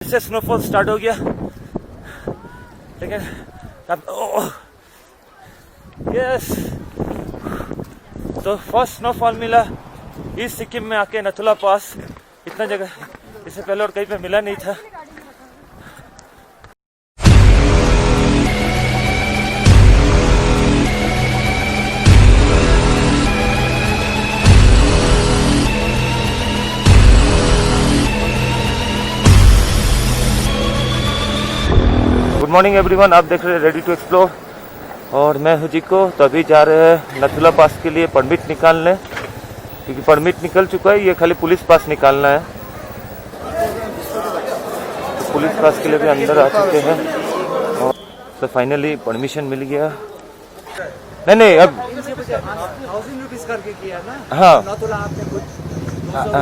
से snowfall start हो गया, लेकिन यस, तो फर्स्ट स्नोफॉल मिला ईस्ट सिक्किम में आके नथुला पास। इतना जगह इससे पहले और कहीं पे मिला नहीं था। गुड मॉर्निंग एवरीवन, आप देख रहे हैं रेडी टू एक्सप्लोर और मैं हूं जिको। तो अभी जा रहे हैं नथुला पास के लिए परमिट निकालने, क्योंकि परमिट निकल चुका है, ये खाली पुलिस पास निकालना है। तो पुलिस पास के लिए भी अंदर आ चुके हैं और तो फाइनली परमिशन मिल गया। नहीं अब 1000 रुपीज करके किया ना। हाँ नथुला आपने कुछ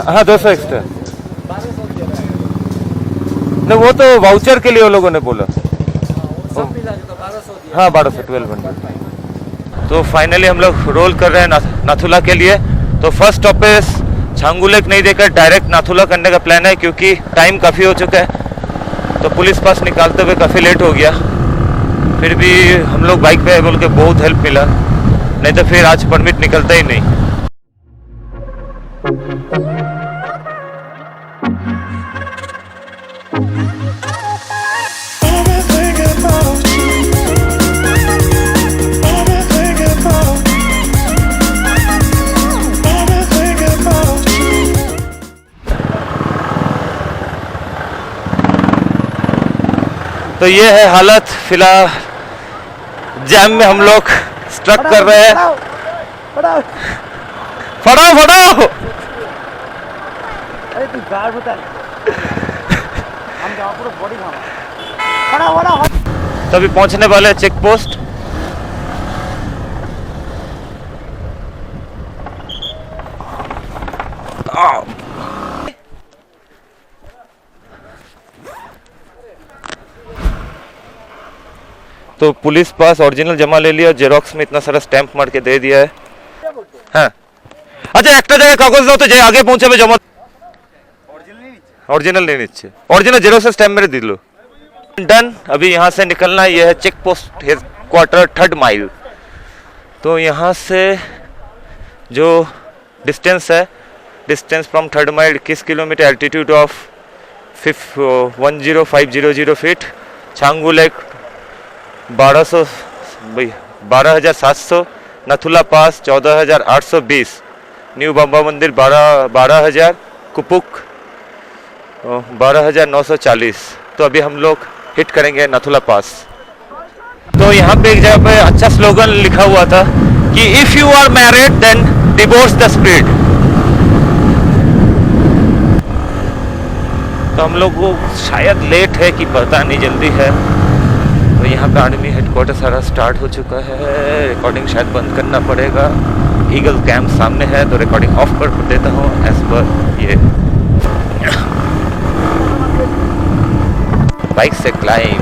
हाँ 200 एक्स्ट्रा। नहीं वो तो वाउचर के लिए वो लोगों ने बोला। सब मिला के तो 1200 दिया। हाँ 1200 तो फाइनली हम लोग रोल कर रहे हैं नाथुला के लिए। तो फर्स्ट स्टॉप पे छांगू लेक नहीं देकर डायरेक्ट नाथुला करने का प्लान है, क्योंकि टाइम काफ़ी हो चुका है। तो पुलिस पास निकालते हुए काफ़ी लेट हो गया, फिर भी हम लोग बाइक पे बोल के बहुत हेल्प मिला, नहीं तो फिर आज परमिट निकलता ही नहीं। तो ये है हालत फिलहाल, जैम में हम लोग स्ट्रक कर रहे हैं। फटाओ अरे तू गाड़ बता, हम जाओ पूरा बॉडी खाओ। तो अभी पहुंचने वाले हैं चेक पोस्ट। तो पुलिस पास ओरिजिनल जमा ले लिया, जेरोक्स में इतना सारा स्टैंप मार के दे दिया है। हाँ अच्छा, एक जगह कागज दो तो जे आगे पहुंचे में जमा। ओरिजिनल नहीं नीचे, ओरिजिनल जेरोक्स स्टैंप मेरे दे लो। डन, अभी यहाँ से निकलना है। ये है check post headquarter 3rd mile. तो यहाँ से जो डिस्टेंस है, distance from 3rd mile 21 kilometre, altitude of 10500 feet. Changu lake 12,700, Nathula pass 14,820, new बम्बा मंदिर 12,000, कुपुक 12,940। तो अभी हम लोग हिट करेंगे नथुला पास। तो यहाँ पे एक जगह पे अच्छा स्लोगन लिखा हुआ था कि if you are married then divorce the spirit. तो हम लोग वो शायद लेट है कि पता नहीं, जल्दी है। तो यहाँ पे आर्मी हेडक्वार्टर सारा स्टार्ट हो चुका है। रिकॉर्डिंग शायद बंद करना पड़ेगा, ईगल कैंप सामने है, तो रिकॉर्डिंग ऑफ कर देता हूँ एज पर ये बाइक से क्लाइम।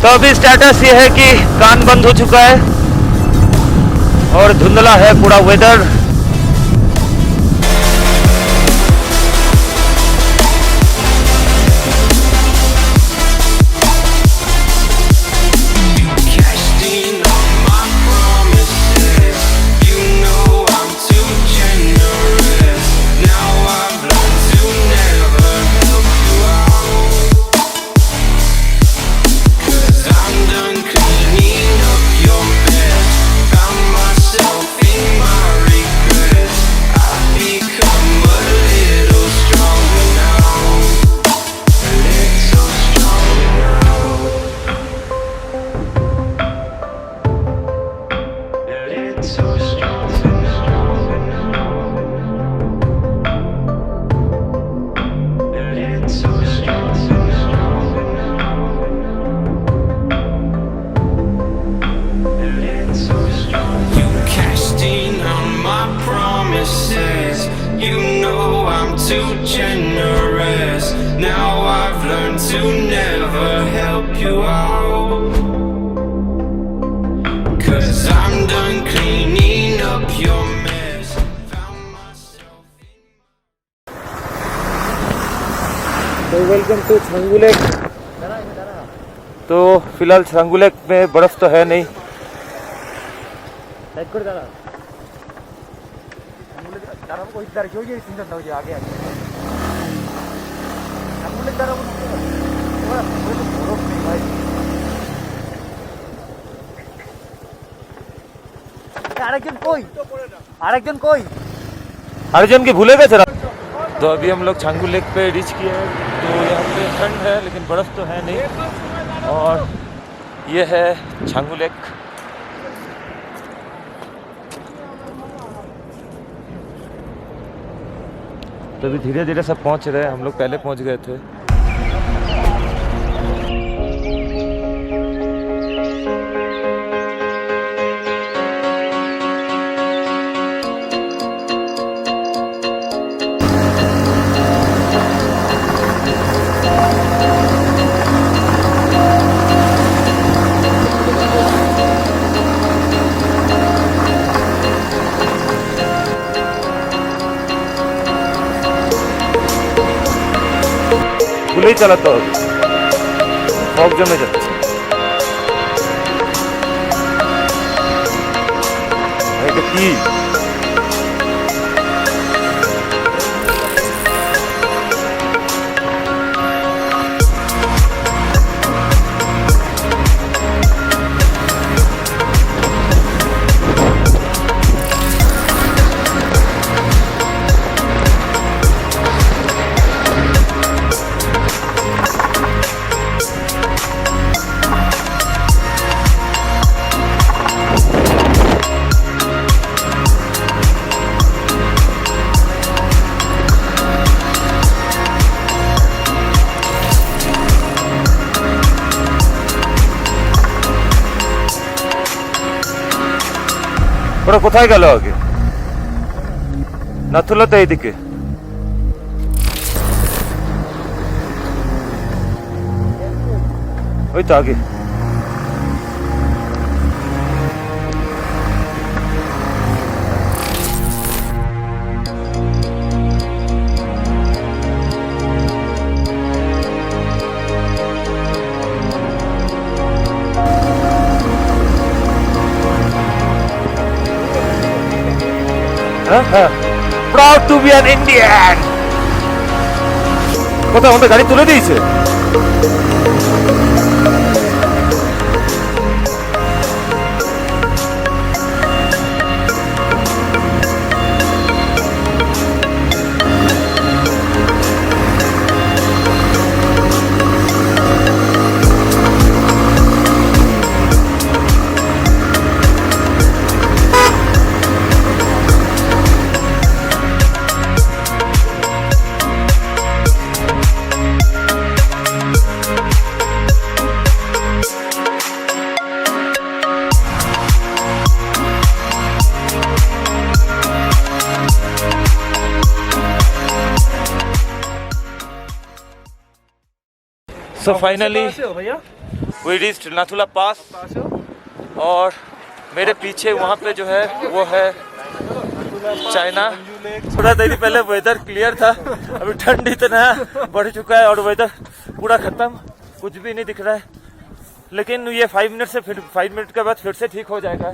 तो अभी स्टेटस ये है कि कान बंद हो चुका है और धुंधला है पूरा weather. Casting all my promises, you know promises. You know I'm too generous. Now I've learned to never help you out. 'Cause I'm done cleaning up your mess. Found myself in... तो welcome to Changu lake. तो फिलहाल Changu lake में बर्फ तो है नहीं। कोई इधर क्यों ये सिंगल था जो आगे आगे हमने तरफ पूरा बर्फ नहीं भाई। आरेकजन कोई अर्जुन की भूलेगा जरा। तो अभी हम लोग छांगू लेक पे रीच किए हैं। तो यहाँ पे ठंड है लेकिन बर्फ़ तो है नहीं। और ये है छांगू लेक। तो अभी धीरे धीरे सब पहुँच रहे हैं। हम लोग पहले पहुँच गए थे। ही चला तो फॉग जमे जाते की ওরা কোথায় গেল আগে? নাথুলা তো এইদিকে। ওই তো আগে। Proud to be an Indian. কোথায় আমাদের গাড়ি তুলে দিয়েছে? So finally we reached Nathula पास। और मेरे पीछे वहाँ पे जो है वो है चाइना। थोड़ा देर पहले वेदर क्लियर था, अभी ठंड इतना बढ़ चुका है और वेदर पूरा खत्म, कुछ भी नहीं दिख रहा है। लेकिन ये 5 मिनट से फिर 5 मिनट के बाद फिर से ठीक हो जाएगा,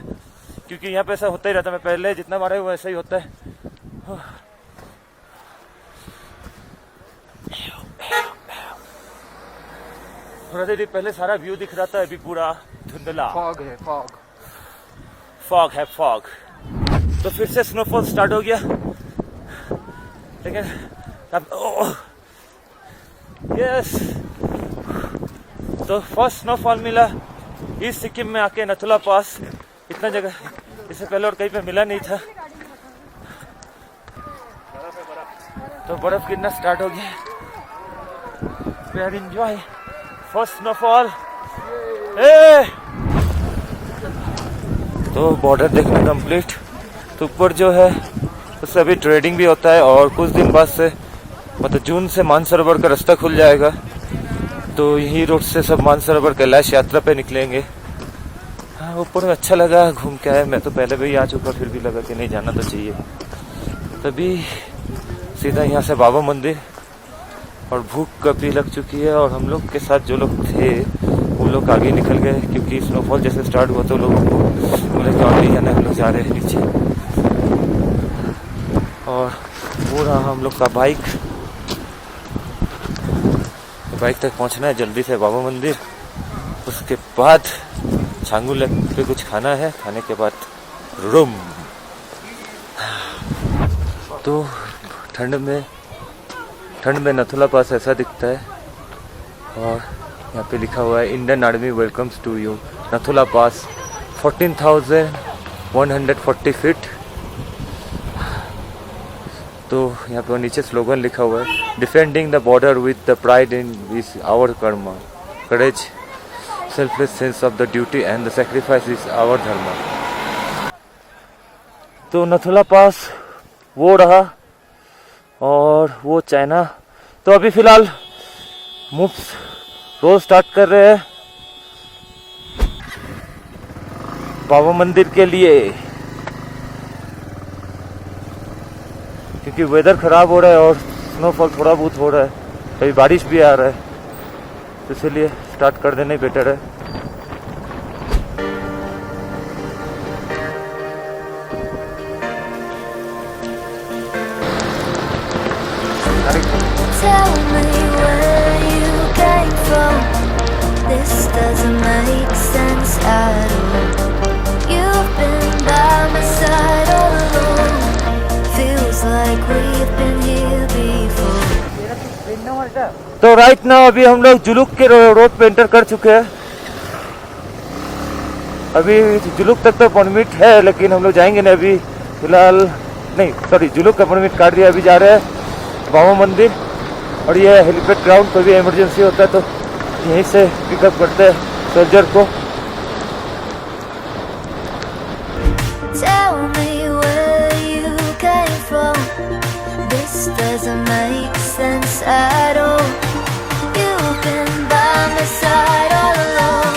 क्योंकि यहाँ पे ऐसा होता ही रहता है। मैं पहले जितना मारा वो ऐसा ही होता है। थोड़ा देर पहले सारा व्यू दिख रहा था, अभी पूरा धुंधला। फॉग है, फॉग है, फॉग। तो फिर से स्नोफॉल स्टार्ट हो गया। लेकिन अब यस, तो फर्स्ट स्नोफॉल मिला ईस्ट सिक्किम में आके नथुला पास। इतना जगह इससे पहले और कहीं पे मिला नहीं था। तो बर्फ गिरना स्टार्ट हो गया। We are enjoy first snowfall. तो बॉर्डर देखना कंप्लीट। तो ऊपर जो है उससे अभी ट्रेडिंग भी होता है और कुछ दिन बाद से मतलब जून से मानसरोवर का रास्ता खुल जाएगा, तो यही रोड से सब मानसरोवर कैलाश यात्रा पे निकलेंगे। हाँ, ऊपर में अच्छा लगा घूम के आया। मैं तो पहले भी आ चुका, फिर भी लगा कि नहीं जाना तो चाहिए। तभी सीधा यहाँ से बाबा मंदिर, और भूख काफ़ी लग चुकी है। और हम लोग के साथ जो लोग थे वो लोग आगे निकल गए क्योंकि स्नोफॉल जैसे स्टार्ट हुआ तो लोगों को बोले कि और नहीं जाना, हम लोग जा रहे हैं नीचे। और वो रहा हम लोग का बाइक तक पहुंचना है जल्दी से बाबा मंदिर। उसके बाद छांगू लेक पे कुछ खाना है, खाने के बाद रूम। तो ठंड में नथुला पास ऐसा दिखता है, और यहाँ पे लिखा हुआ है Indian army welcomes to you Nathula pass 14,140 feet. तो यहाँ पे नीचे स्लोगन लिखा हुआ है, defending the border with the pride in is our karma, courage, selfless sense of the duty and the sacrifice is our dharma. तो नथुला पास वो रहा, और वो चाइना। तो अभी फिलहाल मूव्स रोज स्टार्ट कर रहे हैं बाबा मंदिर के लिए, क्योंकि वेदर खराब हो रहा है और स्नोफॉल थोड़ा बहुत हो रहा है, कभी बारिश भी आ रहा है, तो इसलिए स्टार्ट कर देना ही बेटर है। Tell me where you came from. This doesn't make sense at all. You've been by my side all along. Feels like we've been here before. तो राइट नाउ अभी हम लोग जुलूक के रोड पे एंटर कर चुके हैं। अभी जुलूक तक तो परमिट है, लेकिन हम लोग जाएंगे नहीं अभी फिलहाल। नहीं सॉरी, जुलूक का परमिट काट दिया। अभी जा रहे हैं बाबा मंदिर, और ये हेलीपैड ग्राउंड। कोई भी इमरजेंसी होता है तो यहीं से पिकअप करते हैं सोल्जर को। Tell me where you came from. This doesn't make sense at all. You've been by my side all along.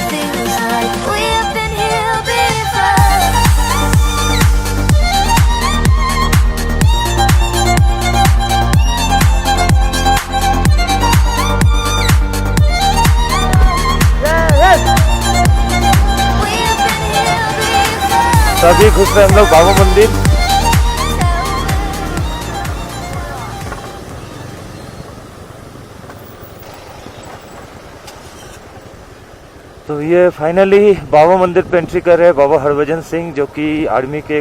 Feels like we've been here before. We've been here before. तो अभी घुस रहे हम लोग बाबा मंदिर। तो ये फाइनली बाबा मंदिर पे एंट्री कर रहे हैं बाबा हरभजन सिंह, जो कि आर्मी के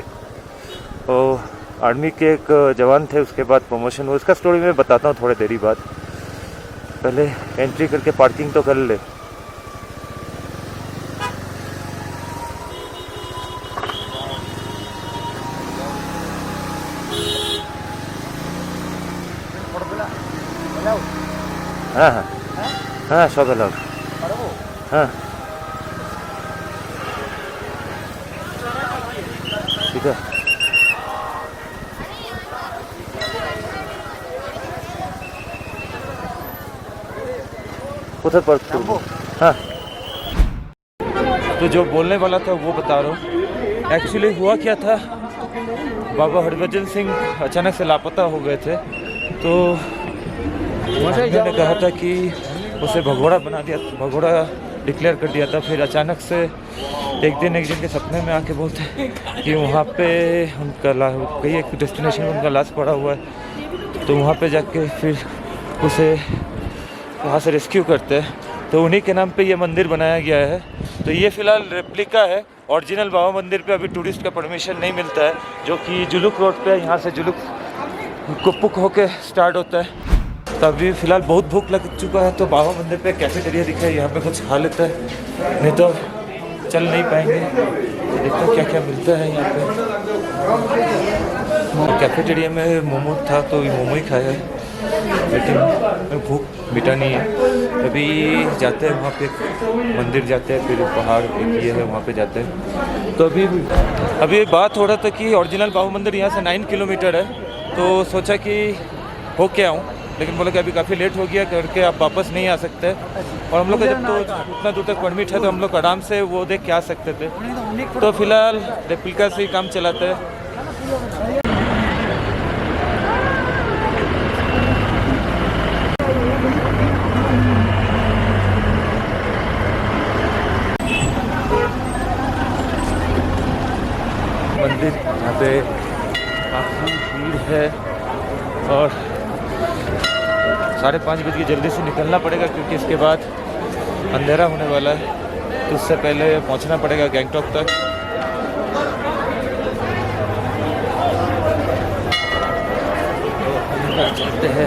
एक जवान थे। उसके बाद प्रमोशन हुआ, उसका स्टोरी मैं बताता हूँ थोड़ी देरी बाद। पहले एंट्री करके पार्किंग तो कर ले। हाँ हाँ हाँ, सब अलग। हाँ ठीक है। उधर पर हाँ, तो जो बोलने वाला था वो बता रहा हूँ। एक्चुअली हुआ क्या था, बाबा हरभजन सिंह अचानक से लापता हो गए थे। तो उन्होंने कहा था कि उसे भगोड़ा बना दिया, भगोड़ा डिक्लेयर कर दिया था। फिर अचानक से एक दिन के सपने में आके बोलते कि वहाँ पे उनका कहीं एक डेस्टिनेशन में उनका लाश पड़ा हुआ है, तो वहाँ पे जाके फिर उसे वहाँ से रेस्क्यू करते हैं। तो उन्हीं के नाम पे ये मंदिर बनाया गया है। तो ये फ़िलहाल रेप्लिका है, ओरिजिनल बाबा मंदिर पे अभी टूरिस्ट का परमिशन नहीं मिलता है, जो कि जुलूक रोड पे, यहाँ से जुलूक कुप्पुक होके स्टार्ट होता है। तो अभी फ़िलहाल बहुत भूख लग चुका है, तो बाबा मंदिर पे कैफेटेरिया दिखा है, यहाँ पे कुछ खा लेता है, नहीं तो चल नहीं पाएंगे। तो देखते हैं क्या क्या मिलता है यहाँ पे। कैफेटेरिया में मोमो था तो मोमो ही खाया है, लेकिन भूख मिटा नहीं है। अभी जाते हैं वहाँ पे मंदिर जाते हैं, फिर पहाड़ एक ये है वहाँ पे जाते हैं। तो अभी बात हो रहा था कि ओरिजिनल बाहु मंदिर यहाँ से 9 किलोमीटर है, तो सोचा कि हो के आऊँ, लेकिन बोला कि अभी काफ़ी लेट हो गया करके आप वापस नहीं आ सकते। और हम लोग का जब तो उतना दूर तक परमिट है तो हम लोग आराम से वो देख के आ सकते थे। तो फिलहाल रेप्लिका से ही काम चलाते हैं। मंदिर यहाँ पे काफ़ी भीड़ है और 5:30 बजे जल्दी से निकलना पड़ेगा क्योंकि इसके बाद अंधेरा होने वाला है, तो उससे पहले पहुँचना पड़ेगा गैंगटॉक तक। तो हम चलते हैं।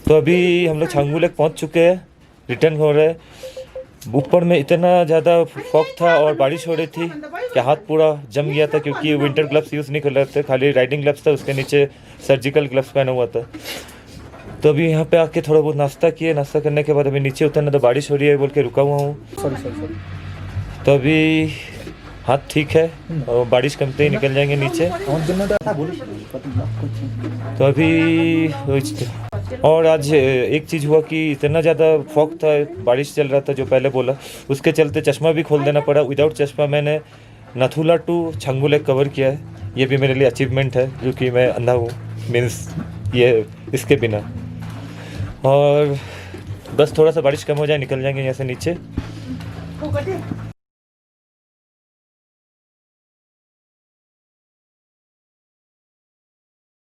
तो अभी हम लोग छांगू लेक पहुँच चुके हैं, रिटर्न हो रहे हैं। ऊपर में इतना ज़्यादा फॉग था और बारिश हो रही थी कि हाथ पूरा जम गया था, क्योंकि विंटर ग्लव्स यूज़ नहीं कर रहे थे, खाली राइडिंग ग्लव्स था, उसके नीचे सर्जिकल ग्लव्स पहना हुआ था। तो अभी यहाँ पे आके थोड़ा बहुत नाश्ता किए, नाश्ता करने के बाद अभी नीचे उतरना, तो बारिश हो रही है बोल के रुका हुआ हूँ। तो अभी हाथ ठीक है और बारिश कमते ही निकल जाएंगे नीचे। तो अभी और आज एक चीज़ हुआ कि इतना ज़्यादा फॉग था, बारिश चल रहा था जो पहले बोला, उसके चलते चश्मा भी खोल देना पड़ा। विदाउट चश्मा मैंने Nathula to Changu lake cover किया है। ये भी मेरे लिए अचीवमेंट है, जो कि मैं अंधा हूँ, मीन्स ये इसके बिना। और बस थोड़ा सा बारिश कम हो जाए, निकल जाएंगे यहाँ से नीचे।